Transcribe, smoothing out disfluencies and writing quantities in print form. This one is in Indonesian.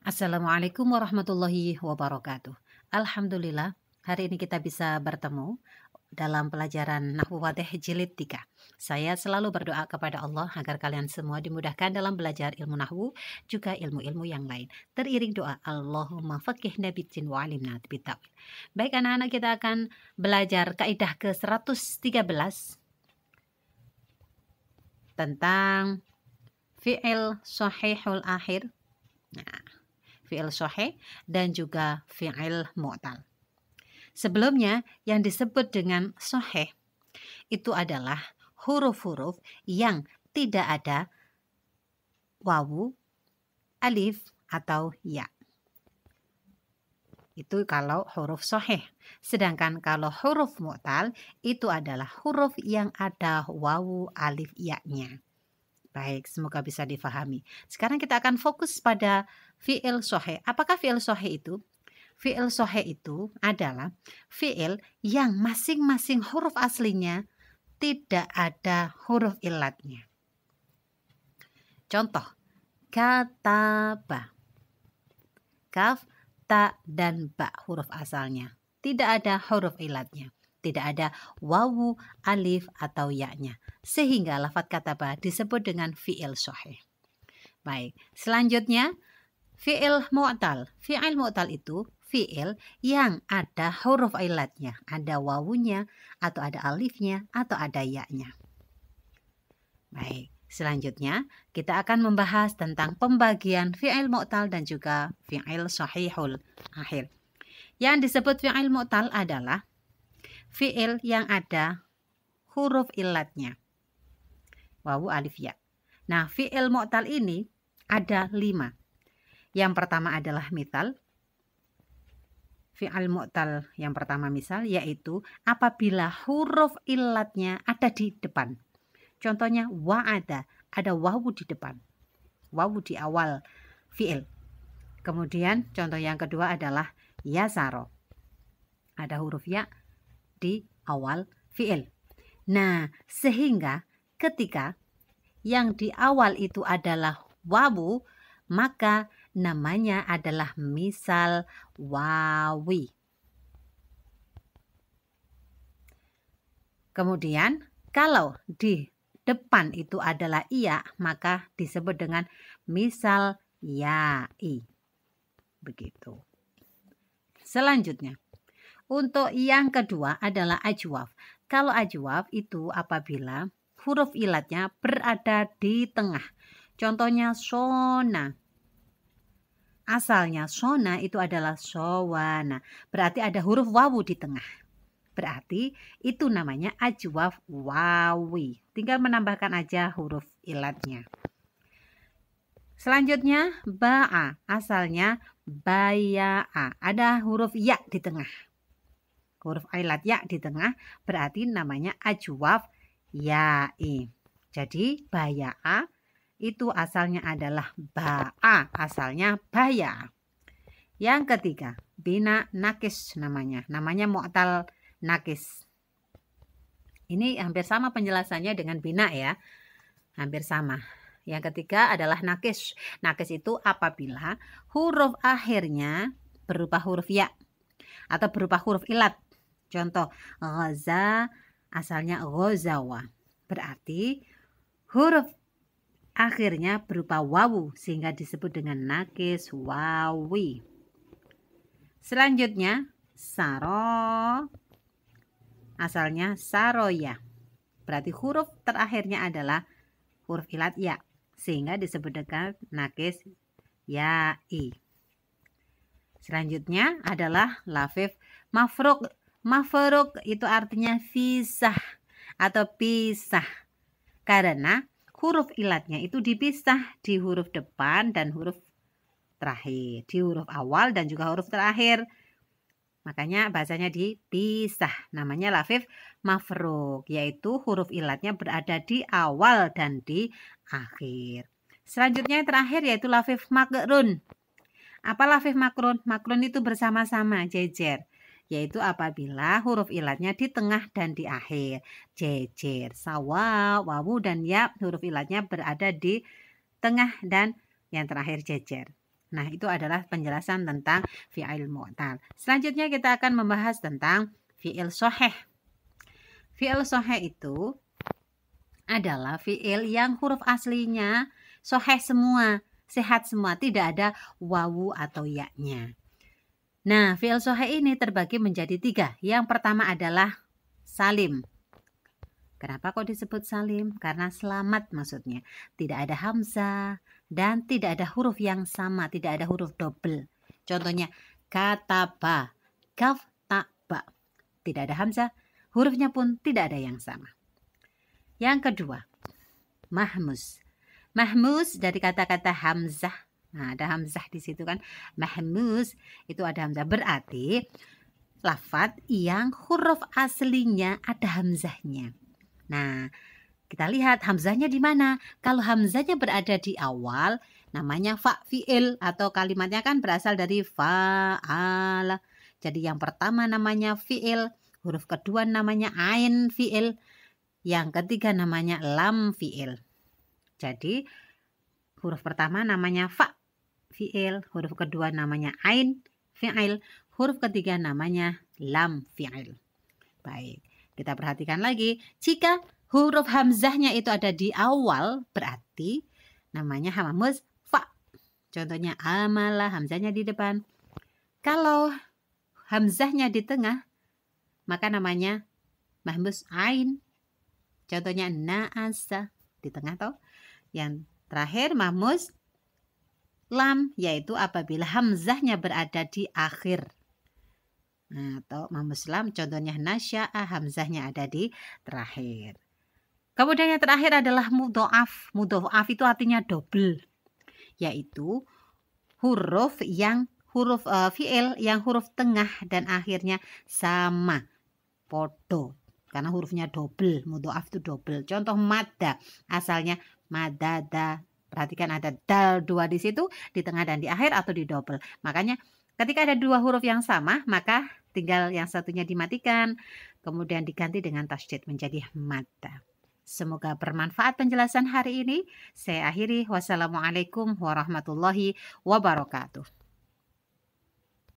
Assalamualaikum warahmatullahi wabarakatuh. Alhamdulillah, hari ini kita bisa bertemu dalam pelajaran Nahwu Wadih Jilid 3. Saya selalu berdoa kepada Allah agar kalian semua dimudahkan dalam belajar ilmu Nahwu, juga ilmu-ilmu yang lain. Teriring doa, Allahumma faqihna biddin wa alimna bitta'wil. Baik anak-anak, kita akan belajar kaidah ke-113 tentang fi'il sahihul akhir. Nah, fi'il sahih dan juga fi'il mu'tal. Sebelumnya yang disebut dengan sahih itu adalah huruf-huruf yang tidak ada wawu, alif atau ya. Itu kalau huruf sahih. Sedangkan kalau huruf mu'tal itu adalah huruf yang ada wawu, alif, ya-nya. Baik, semoga bisa difahami. Sekarang kita akan fokus pada fi'il sahih. Apakah fi'il sahih itu? Fi'il sahih itu adalah fi'il yang masing-masing huruf aslinya tidak ada huruf ilatnya. Contoh, kataba. Kaf, ta, dan ba huruf asalnya. Tidak ada huruf ilatnya. Tidak ada wawu, alif, atau ya-nya. Sehingga lafadz kataba disebut dengan fi'il sahih. Baik, selanjutnya fi'il mu'tal. Fi'il mu'tal itu fi'il yang ada huruf ilatnya. Ada wawunya, atau ada alifnya, atau ada ya-nya. Baik, selanjutnya kita akan membahas tentang pembagian fi'il mu'tal dan juga fi'il sahihul akhir. Yang disebut fi'il mu'tal adalah fi'il yang ada huruf ilatnya. Wawu, alif, ya. Nah, fi'il mu'tal ini ada 5. Yang pertama adalah misal. Fi'il mu'tal yang pertama misal yaitu apabila huruf ilatnya ada di depan. Contohnya wa'ada, ada wawu di depan. Wawu di awal fi'il. Kemudian contoh yang kedua adalah yasaro. Ada huruf ya di awal fi'il. Nah, sehingga ketika yang di awal itu adalah wawu, maka namanya adalah misal wawi. Kemudian kalau di depan itu adalah iya, maka disebut dengan misal ya'i. Begitu. Selanjutnya, untuk yang kedua adalah ajwaf. Kalau ajwaf itu apabila huruf ilatnya berada di tengah. Contohnya sona. Asalnya sona itu adalah sowana. Berarti ada huruf wawu di tengah. Berarti itu namanya ajwaf wawi. Tinggal menambahkan aja huruf ilatnya. Selanjutnya ba'a. Asalnya baya'a. Ada huruf ya di tengah. Huruf ilat ya di tengah berarti namanya ajwaf ya'i. Jadi baya'a itu asalnya adalah ba'a, asalnya baya. Yang ketiga, bina nakis namanya. Namanya mu'tal nakis. Ini hampir sama penjelasannya dengan bina ya. Hampir sama. Yang ketiga adalah nakis. Nakis itu apabila huruf akhirnya berupa huruf ya atau berupa huruf ilat. Contoh, ghaza asalnya ghazawa. Berarti huruf akhirnya berupa wawu sehingga disebut dengan nakis wawi. Selanjutnya, saro asalnya saroya. Berarti huruf terakhirnya adalah huruf ilat ya sehingga disebut dengan nakis ya'i. Selanjutnya adalah lafif mafruk. Mafruk itu artinya pisah atau pisah. Karena huruf ilatnya itu dipisah di huruf depan dan huruf terakhir. Di huruf awal dan juga huruf terakhir. Makanya bahasanya dipisah. Namanya lafif mafruk. Yaitu huruf ilatnya berada di awal dan di akhir. Selanjutnya yang terakhir yaitu lafif makrun. Apa lafif makrun? Makrun itu bersama-sama, jejer. Yaitu apabila huruf ilatnya di tengah dan di akhir. Jejer, sawa, wawu, dan ya huruf ilatnya berada di tengah dan yang terakhir jejer. Nah, itu adalah penjelasan tentang fi'il mu'tal. Selanjutnya kita akan membahas tentang fi'il sahih. Fi'il sahih itu adalah fi'il yang huruf aslinya sahih semua, sehat semua, tidak ada wawu atau ya-nya. Nah, fi'il sahih ini terbagi menjadi 3. Yang pertama adalah salim. Kenapa kok disebut salim? Karena selamat maksudnya. Tidak ada hamzah dan tidak ada huruf yang sama, tidak ada huruf double. Contohnya kataba, kaf, ta, ba. Tidak ada hamzah, hurufnya pun tidak ada yang sama. Yang kedua, mahmuz. Mahmuz dari kata-kata hamzah. Nah, ada hamzah di situ kan. Mahmuz itu ada hamzah. Berarti lafadz yang huruf aslinya ada hamzahnya. Nah, kita lihat hamzahnya di mana. Kalau hamzahnya berada di awal, namanya fa fi'il atau kalimatnya kan berasal dari fa'ala. Jadi yang pertama namanya fi'il, huruf kedua namanya ain fi'il, yang ketiga namanya lam fi'il. Jadi huruf pertama namanya fa fi'il, huruf kedua namanya ain fi'il, huruf ketiga namanya lam fi'il. Baik, kita perhatikan lagi. Jika huruf hamzahnya itu ada di awal, berarti namanya hamzah fa. Contohnya amala, hamzahnya di depan. Kalau hamzahnya di tengah, maka namanya mahmuz ain. Contohnya na'asa, di tengah toh. Yang terakhir mahmuz lam, yaitu apabila hamzahnya berada di akhir. Nah, atau mahmuz lam, contohnya nasya'a, hamzahnya ada di terakhir. Kemudian yang terakhir adalah mudhoaf. Mudhoaf itu artinya double, yaitu huruf fi'il yang huruf tengah dan akhirnya sama, podo. Karena hurufnya double, mudhoaf itu double. Contoh madda, asalnya madada. Perhatikan ada dal 2 di situ, di tengah dan di akhir atau di double. Makanya ketika ada 2 huruf yang sama, maka tinggal yang satunya dimatikan, kemudian diganti dengan tasydid menjadi madda. Semoga bermanfaat penjelasan hari ini. Saya akhiri. Wassalamualaikum warahmatullahi wabarakatuh.